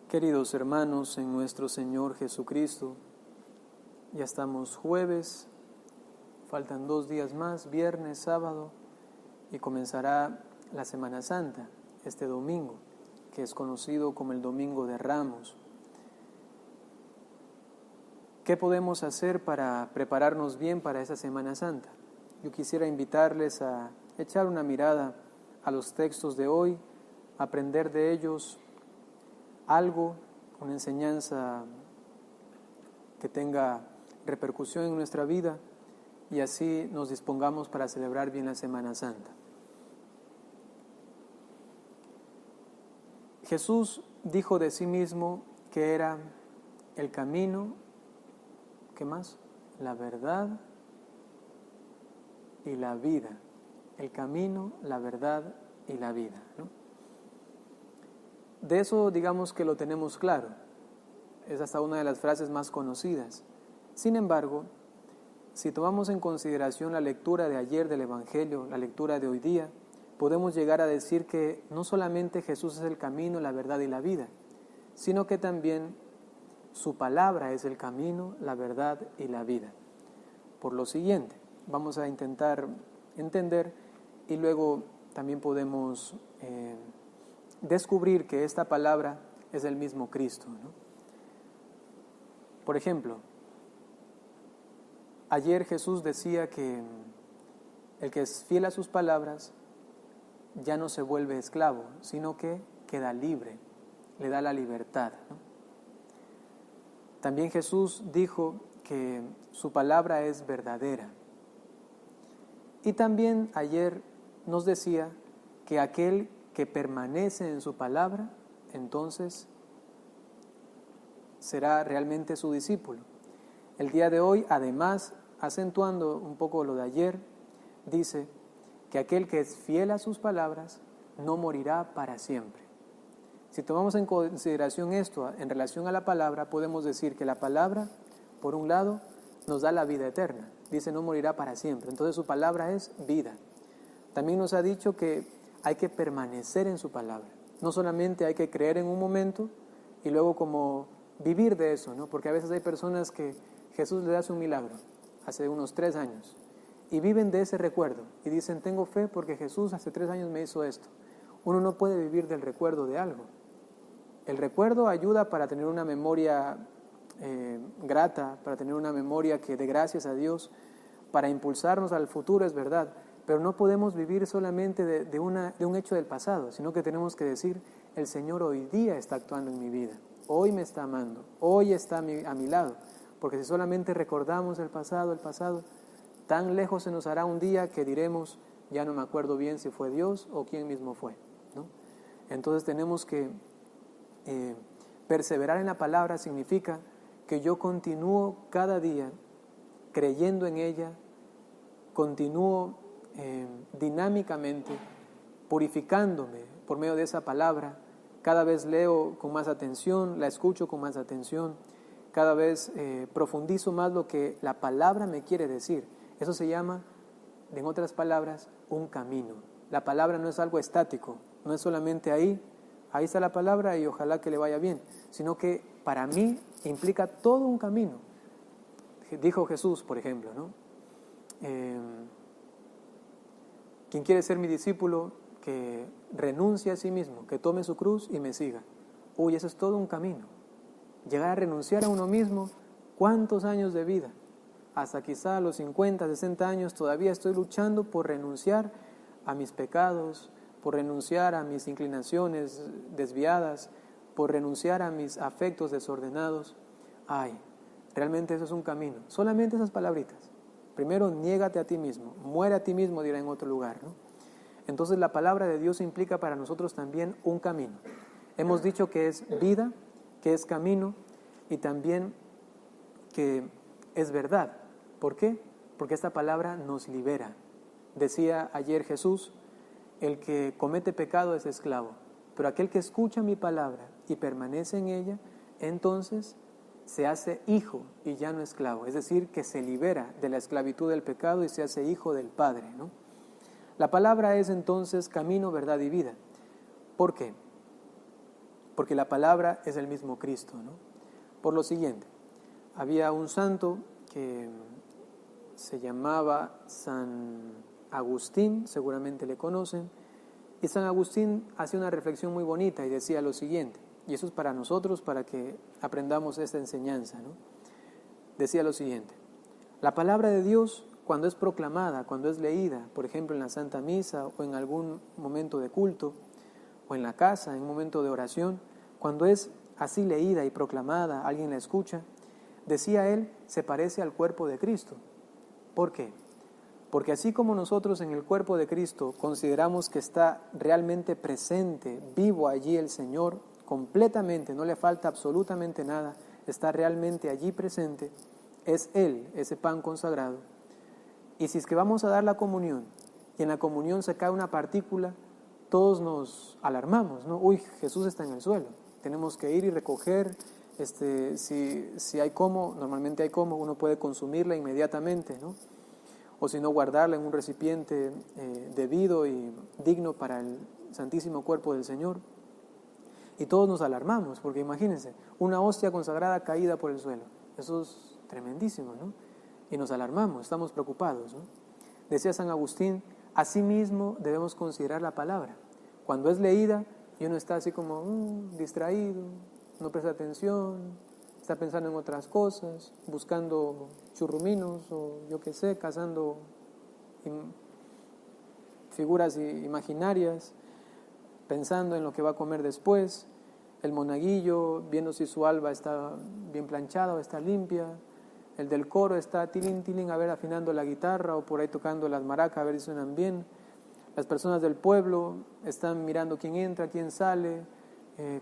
Queridos hermanos en nuestro Señor Jesucristo, ya estamos jueves, faltan 2 días más, viernes, sábado, y comenzará la Semana Santa, este domingo, que es conocido como el Domingo de Ramos. ¿Qué podemos hacer para prepararnos bien para esa Semana Santa? Yo quisiera invitarles a echar una mirada a los textos de hoy, aprender de ellos algo, una enseñanza que tenga repercusión en nuestra vida y así nos dispongamos para celebrar bien la Semana Santa. Jesús dijo de sí mismo que era el camino, ¿qué más? La verdad y la vida. El camino, la verdad y la vida, ¿no? De eso digamos que lo tenemos claro, es hasta una de las frases más conocidas. Sin embargo, si tomamos en consideración la lectura de ayer del Evangelio, la lectura de hoy día, podemos llegar a decir que no solamente Jesús es el camino, la verdad y la vida, sino que también su palabra es el camino, la verdad y la vida. Por lo siguiente, vamos a intentar entender y luego también podemos descubrir que esta palabra es el mismo Cristo, ¿no? Por ejemplo, ayer Jesús decía que el que es fiel a sus palabras ya no se vuelve esclavo, sino que queda libre, le da la libertad, ¿no? También Jesús dijo que su palabra es verdadera. Y también ayer nos decía que aquel que permanece en su palabra, entonces será realmente su discípulo. El día de hoy, además, acentuando un poco lo de ayer, dice que aquel que es fiel a sus palabras no morirá para siempre. Si tomamos en consideración esto en relación a la palabra, podemos decir que la palabra, por un lado, nos da la vida eterna. Dice no morirá para siempre. Entonces su palabra es vida. También nos ha dicho que hay que permanecer en su palabra. No solamente hay que creer en un momento y luego como vivir de eso, ¿no? Porque a veces hay personas que Jesús les hace un milagro hace unos 3 años y viven de ese recuerdo y dicen tengo fe porque Jesús hace 3 años me hizo esto. Uno no puede vivir del recuerdo de algo. El recuerdo ayuda para tener una memoria grata, para tener una memoria que dé gracias a Dios, para impulsarnos al futuro, es verdad. Pero no podemos vivir solamente de un hecho del pasado, sino que tenemos que decir, el Señor hoy día está actuando en mi vida, hoy me está amando, hoy está a mi lado. Porque si solamente recordamos el pasado, tan lejos se nos hará un día que diremos, ya no me acuerdo bien si fue Dios o quién mismo fue, ¿no? Entonces tenemos que perseverar en la palabra significa que yo continúo cada día creyendo en ella, continúo dinámicamente purificándome por medio de esa palabra. Cada vez leo con más atención, la escucho con más atención, cada vez profundizo más lo que la palabra me quiere decir. Eso se llama, en otras palabras, un camino. La palabra no es algo estático, no es solamente ahí está la palabra y ojalá que le vaya bien, sino que para mí implica todo un camino. Dijo Jesús, por ejemplo, ¿no? Quien quiere ser mi discípulo, que renuncie a sí mismo, que tome su cruz y me siga. Uy, eso es todo un camino. Llegar a renunciar a uno mismo, ¿cuántos años de vida? Hasta quizá a los 50, 60 años todavía estoy luchando por renunciar a mis pecados, por renunciar a mis inclinaciones desviadas, por renunciar a mis afectos desordenados. Ay, realmente eso es un camino. Solamente esas palabritas. Primero, niégate a ti mismo, muere a ti mismo, dirá en otro lugar, ¿no? Entonces la palabra de Dios implica para nosotros también un camino. Hemos dicho que es vida, que es camino y también que es verdad. ¿Por qué? Porque esta palabra nos libera. Decía ayer Jesús, el que comete pecado es esclavo, pero aquel que escucha mi palabra y permanece en ella, entonces se hace hijo y ya no esclavo, es decir, que se libera de la esclavitud del pecado y se hace hijo del Padre, ¿no? La palabra es entonces camino, verdad y vida. ¿Por qué? porque la palabra es el mismo Cristo, ¿no? Por lo siguiente, había un santo que se llamaba San Agustín, seguramente le conocen, y San Agustín hacía una reflexión muy bonita y decía lo siguiente, y eso es para nosotros, para que aprendamos esta enseñanza, ¿no? Decía lo siguiente: la palabra de Dios, cuando es proclamada, cuando es leída, por ejemplo en la Santa Misa o en algún momento de culto, o en la casa, en un momento de oración, cuando es así leída y proclamada, alguien la escucha, decía él, se parece al cuerpo de Cristo. ¿Por qué? Porque así como nosotros en el cuerpo de Cristo consideramos que está realmente presente, vivo allí el Señor, completamente, no le falta absolutamente nada, está realmente allí presente, es Él, ese pan consagrado. Y si es que vamos a dar la comunión, y en la comunión se cae una partícula, todos nos alarmamos, ¿no? Uy, Jesús está en el suelo, tenemos que ir y recoger, si hay como, normalmente hay como, uno puede consumirla inmediatamente, ¿no? O si no, guardarla en un recipiente debido y digno para el Santísimo Cuerpo del Señor. Y todos nos alarmamos, porque imagínense, una hostia consagrada caída por el suelo, eso es tremendísimo, ¿no? Y nos alarmamos, estamos preocupados, ¿no? Decía San Agustín, asimismo debemos considerar la palabra. Cuando es leída y uno está así como distraído, no presta atención, está pensando en otras cosas, buscando churruminos o yo qué sé, cazando figuras imaginarias, pensando en lo que va a comer después, el monaguillo viendo si su alba está bien planchada o está limpia, el del coro está tilín, tilín, a ver, afinando la guitarra o por ahí tocando las maracas, a ver si suenan bien. Las personas del pueblo están mirando quién entra, quién sale,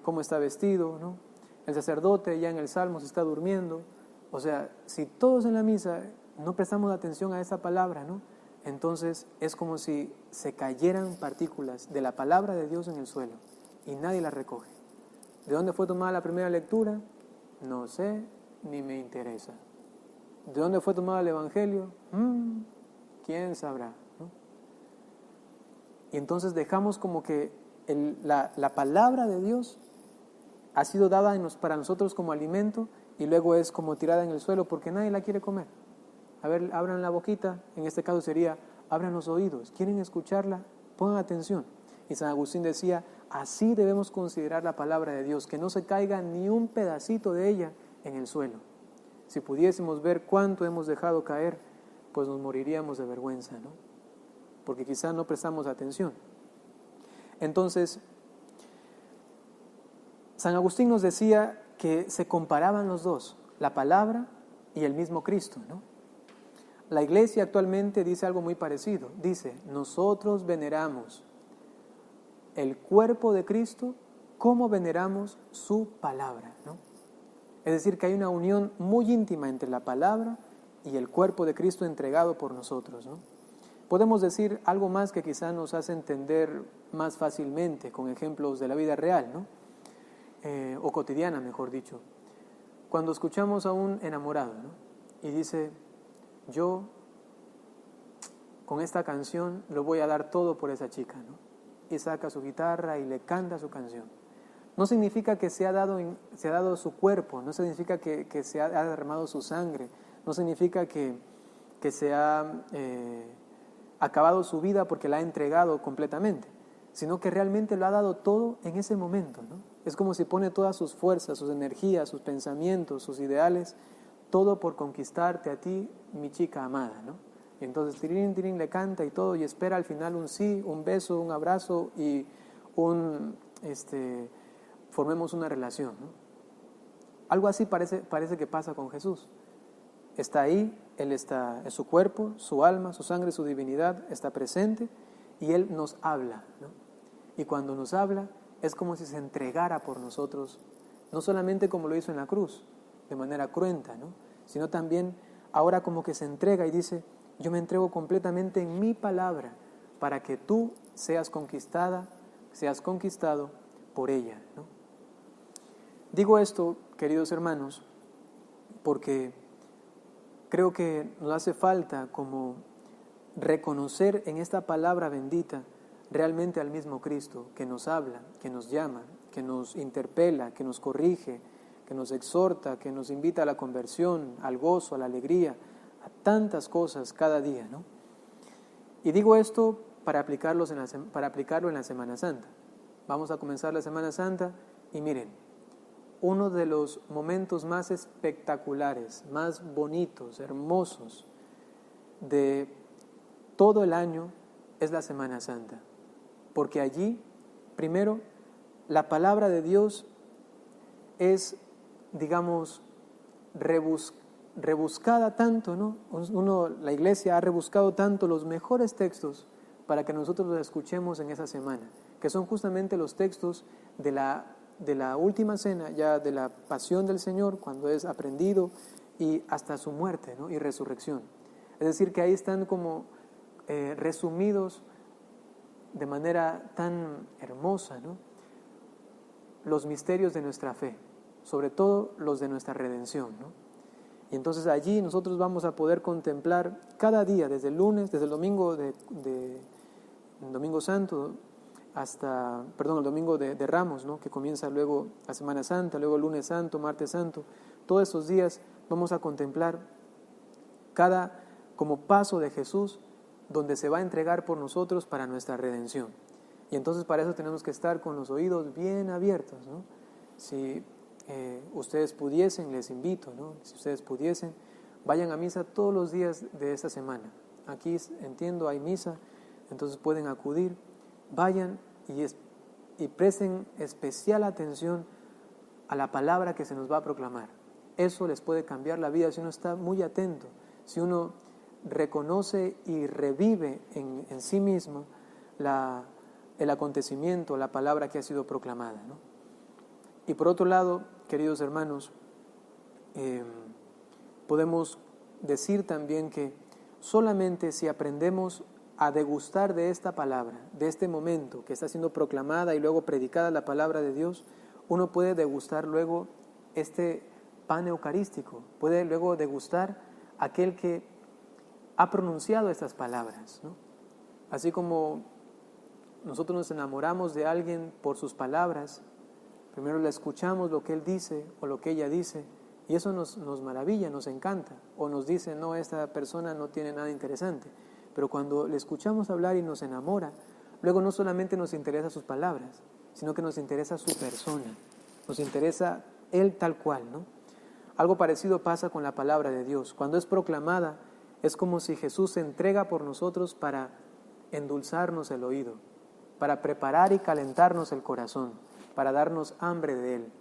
cómo está vestido, ¿no? El sacerdote ya en el salmo se está durmiendo. O sea, si todos en la misa no prestamos atención a esa palabra, ¿no? Entonces es como si se cayeran partículas de la palabra de Dios en el suelo y nadie las recoge. ¿De dónde fue tomada la primera lectura? No sé, ni me interesa. ¿De dónde fue tomado el Evangelio? ¿Quién sabrá? ¿No? Y entonces dejamos como que la palabra de Dios ha sido dada para nosotros como alimento y luego es como tirada en el suelo porque nadie la quiere comer. A ver, abran la boquita, en este caso sería, abran los oídos, quieren escucharla, pongan atención. Y San Agustín decía, así debemos considerar la palabra de Dios, que no se caiga ni un pedacito de ella en el suelo. Si pudiésemos ver cuánto hemos dejado caer, pues nos moriríamos de vergüenza, ¿no? Porque quizá no prestamos atención. Entonces, San Agustín nos decía que se comparaban los dos, la palabra y el mismo Cristo, ¿no? La Iglesia actualmente dice algo muy parecido. Dice, nosotros veneramos el cuerpo de Cristo como veneramos su palabra, ¿no? Es decir, que hay una unión muy íntima entre la palabra y el cuerpo de Cristo entregado por nosotros, ¿no? Podemos decir algo más que quizá nos hace entender más fácilmente con ejemplos de la vida real, ¿no? O cotidiana, mejor dicho. Cuando escuchamos a un enamorado, ¿no? Y dice, yo con esta canción lo voy a dar todo por esa chica, ¿no? Y saca su guitarra y le canta su canción. No significa que se ha dado su cuerpo, no significa que se ha derramado su sangre, no significa que se ha acabado su vida porque la ha entregado completamente, sino que realmente lo ha dado todo en ese momento, ¿no? Es como si pone todas sus fuerzas, sus energías, sus pensamientos, sus ideales, todo por conquistarte a ti, mi chica amada, ¿no? Y entonces tirín, tirín le canta y todo y espera al final un sí, un beso, un abrazo y formemos una relación, ¿no? Algo así parece que pasa con Jesús. Está ahí, Él está en su cuerpo, su alma, su sangre, su divinidad, está presente y Él nos habla, ¿no? Y cuando nos habla es como si se entregara por nosotros, no solamente como lo hizo en la cruz, de manera cruenta, ¿no? Sino también ahora como que se entrega y dice, yo me entrego completamente en mi palabra para que tú seas conquistada, seas conquistado por ella, ¿no? Digo esto, queridos hermanos, porque creo que nos hace falta como reconocer en esta palabra bendita realmente al mismo Cristo que nos habla, que nos llama, que nos interpela, que nos corrige, que nos exhorta, que nos invita a la conversión, al gozo, a la alegría, a tantas cosas cada día, ¿no? Y digo esto para aplicarlo en la Semana Santa. Vamos a comenzar la Semana Santa y miren, uno de los momentos más espectaculares, más bonitos, hermosos de todo el año es la Semana Santa, porque allí, primero, la palabra de Dios es, digamos, rebuscada tanto, ¿no? La iglesia ha rebuscado tanto los mejores textos para que nosotros los escuchemos en esa semana, que son justamente los textos de la última cena, ya de la pasión del Señor, cuando es aprendido, y hasta su muerte, ¿no? Y resurrección. Es decir, que ahí están como resumidos de manera tan hermosa, ¿no? Los misterios de nuestra fe, sobre todo los de nuestra redención, ¿no? Y entonces allí nosotros vamos a poder contemplar cada día, desde el domingo el domingo santo el domingo de Ramos, ¿no? Que comienza luego la Semana Santa, luego el lunes santo, martes santo. Todos esos días vamos a contemplar cada como paso de Jesús donde se va a entregar por nosotros para nuestra redención. Y entonces para eso tenemos que estar con los oídos bien abiertos, ¿no? Si ustedes pudiesen, les invito, ¿no? Si ustedes pudiesen, vayan a misa todos los días de esta semana. Aquí entiendo hay misa, entonces pueden acudir, vayan y presten especial atención a la palabra que se nos va a proclamar. Eso les puede cambiar la vida si uno está muy atento, si uno reconoce y revive en sí mismo el acontecimiento, la palabra que ha sido proclamada, ¿no? Y por otro lado, queridos hermanos, podemos decir también que solamente si aprendemos a degustar de esta palabra, de este momento que está siendo proclamada y luego predicada la palabra de Dios, uno puede degustar luego este pan eucarístico, puede luego degustar aquel que ha pronunciado estas palabras, ¿no? Así como nosotros nos enamoramos de alguien por sus palabras, primero le escuchamos lo que él dice o lo que ella dice, y eso nos maravilla, nos encanta, o nos dice, no, esta persona no tiene nada interesante. Pero cuando le escuchamos hablar y nos enamora, luego no solamente nos interesa sus palabras, sino que nos interesa su persona, nos interesa él tal cual, ¿no? Algo parecido pasa con la palabra de Dios. Cuando es proclamada, es como si Jesús se entrega por nosotros para endulzarnos el oído, para preparar y calentarnos el corazón, para darnos hambre de Él.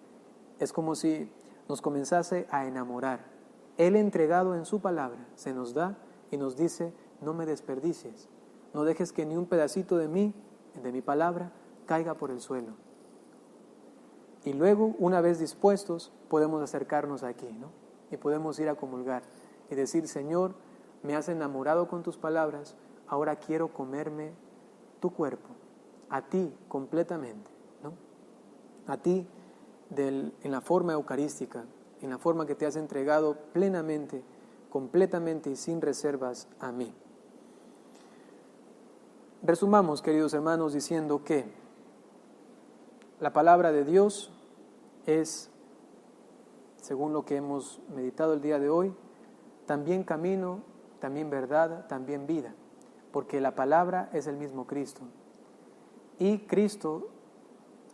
Es como si nos comenzase a enamorar. Él entregado en su palabra se nos da y nos dice, no me desperdicies, no dejes que ni un pedacito de mí, de mi palabra, caiga por el suelo. Y luego, una vez dispuestos, podemos acercarnos aquí, ¿no? Y podemos ir a comulgar y decir, Señor, me has enamorado con tus palabras, ahora quiero comerme tu cuerpo, a ti completamente, ¿no? A ti en la forma eucarística, en la forma que te has entregado plenamente, completamente y sin reservas a mí. Resumamos, queridos hermanos, diciendo que la palabra de Dios es, según lo que hemos meditado el día de hoy, también camino, también verdad, también vida, porque la palabra es el mismo Cristo. Y Cristo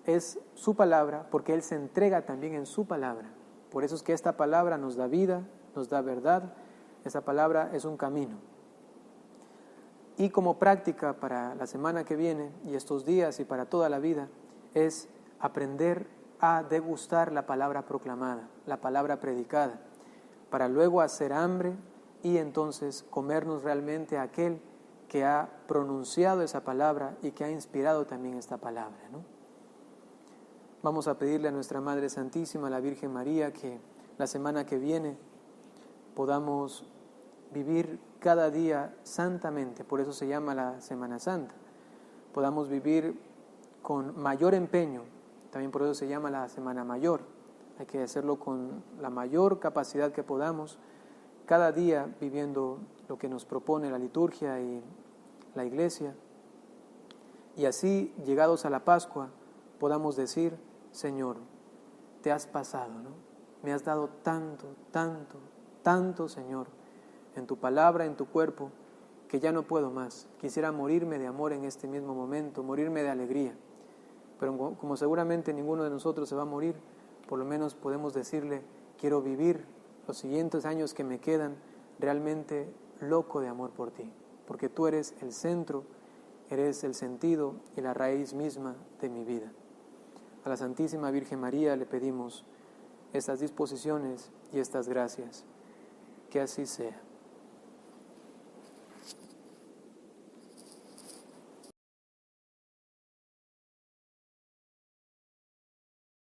es su palabra porque Él se entrega también en su palabra. Por eso es que esta palabra nos da vida, nos da verdad, esta palabra es un camino. Y como práctica para la semana que viene y estos días y para toda la vida es aprender a degustar la palabra proclamada, la palabra predicada, para luego hacer hambre y entonces comernos realmente a aquel que ha pronunciado esa palabra y que ha inspirado también esta palabra, ¿no? Vamos a pedirle a nuestra Madre Santísima, la Virgen María, que la semana que viene podamos vivir cada día santamente, por eso se llama la Semana Santa. Podamos vivir con mayor empeño, también por eso se llama la Semana Mayor. Hay que hacerlo con la mayor capacidad que podamos, cada día viviendo lo que nos propone la liturgia y la Iglesia. Y así, llegados a la Pascua, podamos decir, Señor, te has pasado, ¿no? Me has dado tanto, tanto, tanto, Señor, en tu palabra, en tu cuerpo, que ya no puedo más. Quisiera morirme de amor en este mismo momento, morirme de alegría. Pero como seguramente ninguno de nosotros se va a morir, por lo menos podemos decirle, quiero vivir los siguientes años que me quedan realmente loco de amor por ti, porque tú eres el centro, eres el sentido y la raíz misma de mi vida. A la Santísima Virgen María le pedimos estas disposiciones y estas gracias. Que así sea.